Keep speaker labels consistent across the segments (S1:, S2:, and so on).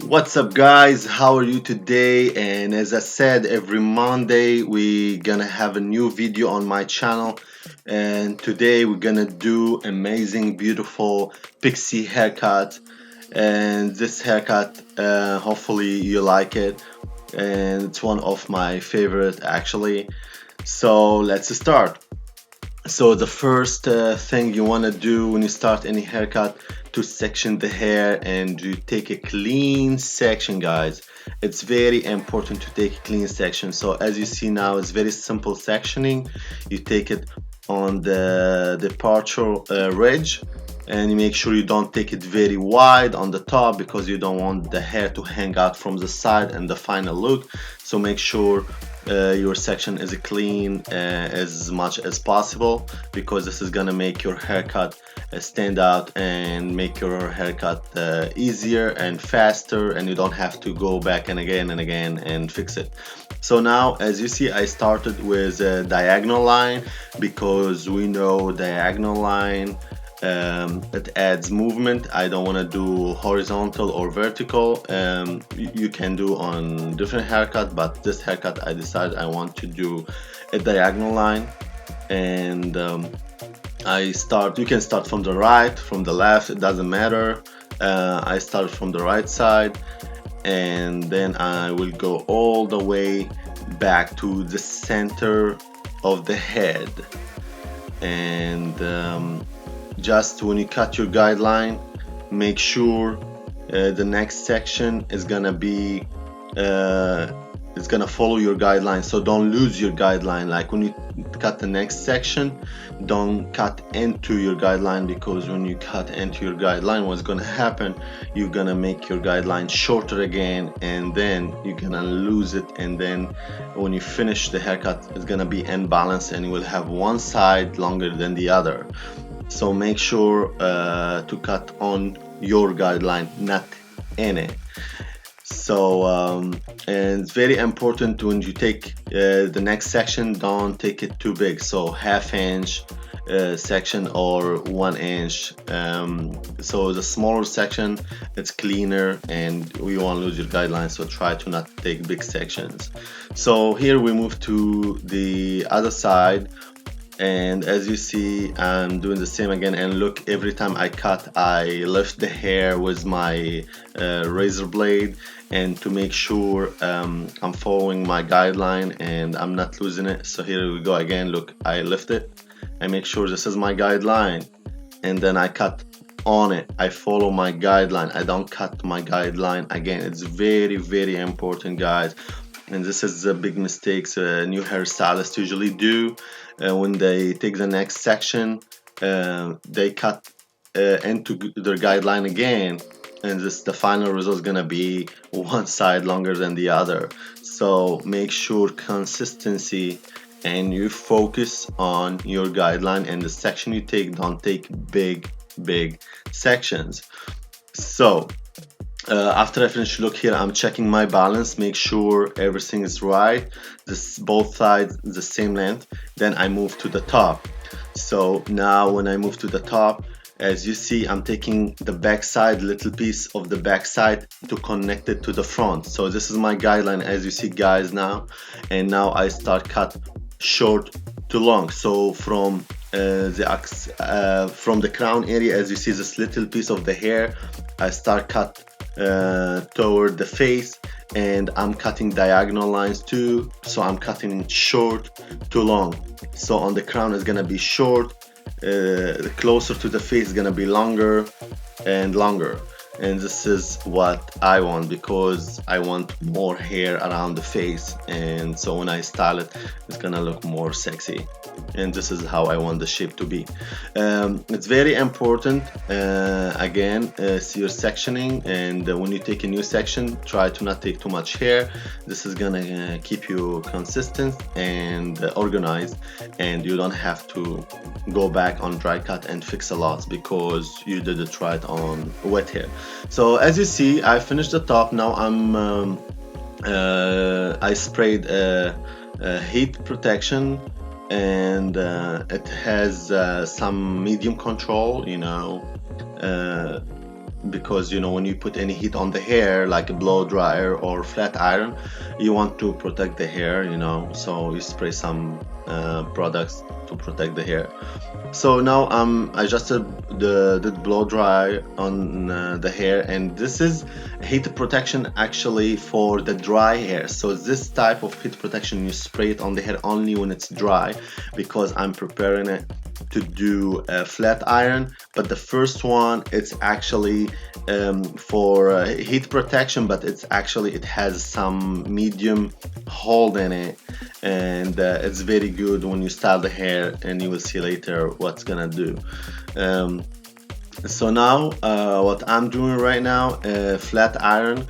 S1: What's up, guys? How are you today? And as I said, every Monday we gonna have a new video on my channel. And today we're gonna do amazing, beautiful pixie haircut. And this haircut, hopefully you like it. And it's one of my favorite actually. So let's start. So the first thing you want to do when you start any haircut to section the hair and you take a clean section, guys. It's very important to take a clean section. So as you see now, it's very simple sectioning. You take it on the departure ridge, and you make sure you don't take it very wide on the top because you don't want the hair to hang out from the side and the final look. So make sure your section is clean as much as possible, because this is gonna make your haircut stand out and make your haircut easier and faster, and you don't have to go back and again and fix it. So now, as you see, I started with a diagonal line because we know diagonal line, it adds movement. I don't want to do horizontal or vertical. You can do on different haircut, but this haircut I decided I want to do a diagonal line. And you can start from the right, from the left, it doesn't matter. I started from the right side, and then I will go all the way back to the center of the head. And just when you cut your guideline, make sure the next section is gonna be it's gonna follow your guideline, so don't lose your guideline. Like when you cut the next section, don't cut into your guideline, because when you cut into your guideline, what's gonna happen, you're gonna make your guideline shorter again, and then you're gonna lose it, and then when you finish the haircut, it's gonna be imbalanced and you will have one side longer than the other. So make sure to cut on your guideline, not in it. So and it's very important when you take the next section, don't take it too big. So half-inch section or 1 inch. So the smaller section, it's cleaner and we won't lose your guidelines, so try to not take big sections. So here we move to the other side. And as you see, I'm doing the same again, and look, every time I cut, I lift the hair with my razor blade, and to make sure I'm following my guideline and I'm not losing it. So here we go again, look, I lift it, I make sure this is my guideline, and then I cut on it. I follow my guideline, I don't cut my guideline again. It's very important, guys. And this is the big mistakes new hairstylists usually do. When they take the next section, they cut into their guideline again, and the final result is gonna be one side longer than the other. So make sure consistency, and you focus on your guideline, and the section you take, don't take big sections. So after I finish, look here, I'm checking my balance, make sure everything is right, both sides the same length. Then I move to the top. So now when I move to the top, as you see, I'm taking the back side, little piece of the back side, to connect it to the front. So this is my guideline, as you see, guys, now. And now I start cut short to long. So from the crown area, as you see, this little piece of the hair, I start cut toward the face, and I'm cutting diagonal lines too. So I'm cutting short to long. So on the crown is gonna be short, closer to the face is gonna be longer and longer. And this is what I want, because I want more hair around the face, and so when I style it, it's gonna look more sexy. And this is how I want the shape to be. It's very important, again, see your sectioning, and when you take a new section, try to not take too much hair. This is gonna keep you consistent and organized, and you don't have to go back on dry cut and fix a lot because you did it right on wet hair. So as you see, I finished the top. Now I sprayed heat protection, and it has some medium control, because you know when you put any heat on the hair like a blow dryer or flat iron, you want to protect the hair, you know, so you spray some products to protect the hair. So now I adjusted the blow dry on the hair, and this is heat protection actually for the dry hair. So this type of heat protection you spray it on the hair only when it's dry, because I'm preparing it to do a flat iron. But the first one, it's actually for heat protection, but it has some medium hold in it, and it's very good when you style the hair, and you will see later what's gonna do. So now what I'm doing right now, flat iron,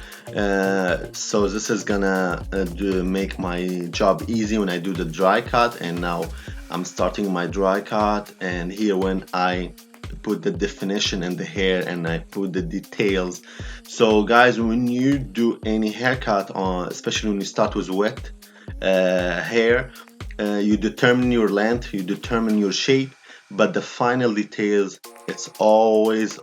S1: so this is gonna make my job easy when I do the dry cut. And now I'm starting my dry cut, and here when I put the definition in the hair and I put the details. So guys, when you do any haircut, especially when you start with wet hair, you determine your length, you determine your shape, but the final details, it's always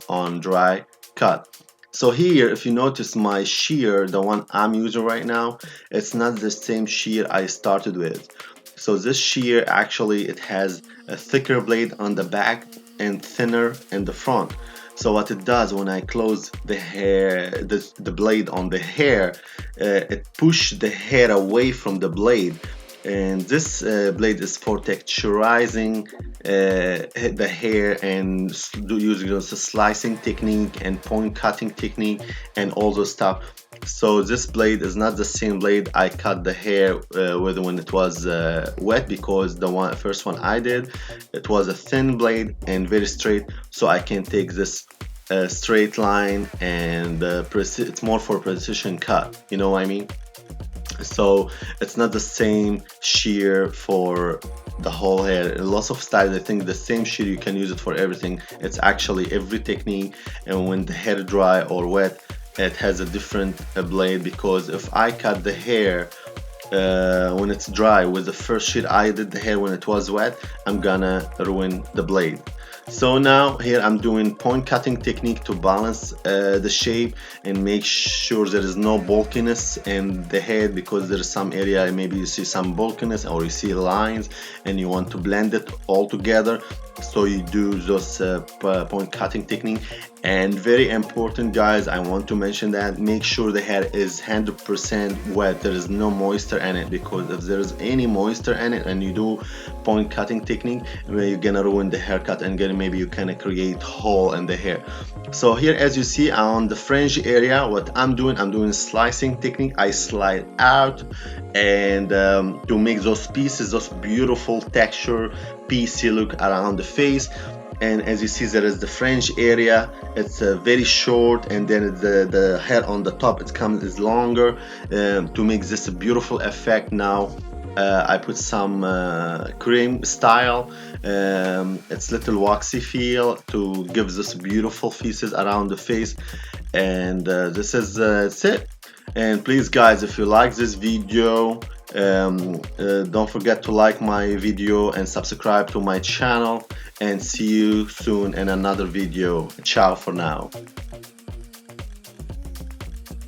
S1: on dry cut. So here, if you notice my shear, the one I'm using right now, it's not the same shear I started with. So this shear actually, it has a thicker blade on the back and thinner in the front. So what it does, when I close the hair, the blade on the hair, it pushes the hair away from the blade. And this blade is for texturizing the hair and using a slicing technique and point cutting technique and all those stuff. So this blade is not the same blade I cut the hair with when it was wet, because the first one I did, it was a thin blade and very straight, so I can take this straight line, and it's more for precision cut, you know what I mean? So it's not the same shear for the whole hair. Lots of styles, I think the same shear you can use it for everything. It's actually every technique, and when the hair dry or wet, it has a different blade, because if I cut the hair when it's dry with the first shear I did the hair when it was wet, I'm gonna ruin the blade. So now here I'm doing point cutting technique to balance the shape and make sure there is no bulkiness in the head, because there is some area maybe you see some bulkiness or you see lines and you want to blend it all together. So you do those point cutting technique. And very important guys, I want to mention that make sure the hair is 100% wet, there is no moisture in it, because if there is any moisture in it and you do point cutting technique, you're gonna ruin the haircut, and maybe you can create hole in the hair. So here, as you see on the fringe area, what I'm doing slicing technique. I slide out and to make those pieces, those beautiful texture pixie look around the face. And as you see, there is the fringe area, it's very short, and then the hair on the top is longer to make this a beautiful effect. Now I put some cream style, it's little waxy feel to give this beautiful pieces around the face. And this is that's it. And please guys, if you like this video, don't forget to like my video and subscribe to my channel, and see you soon in another video. Ciao for now.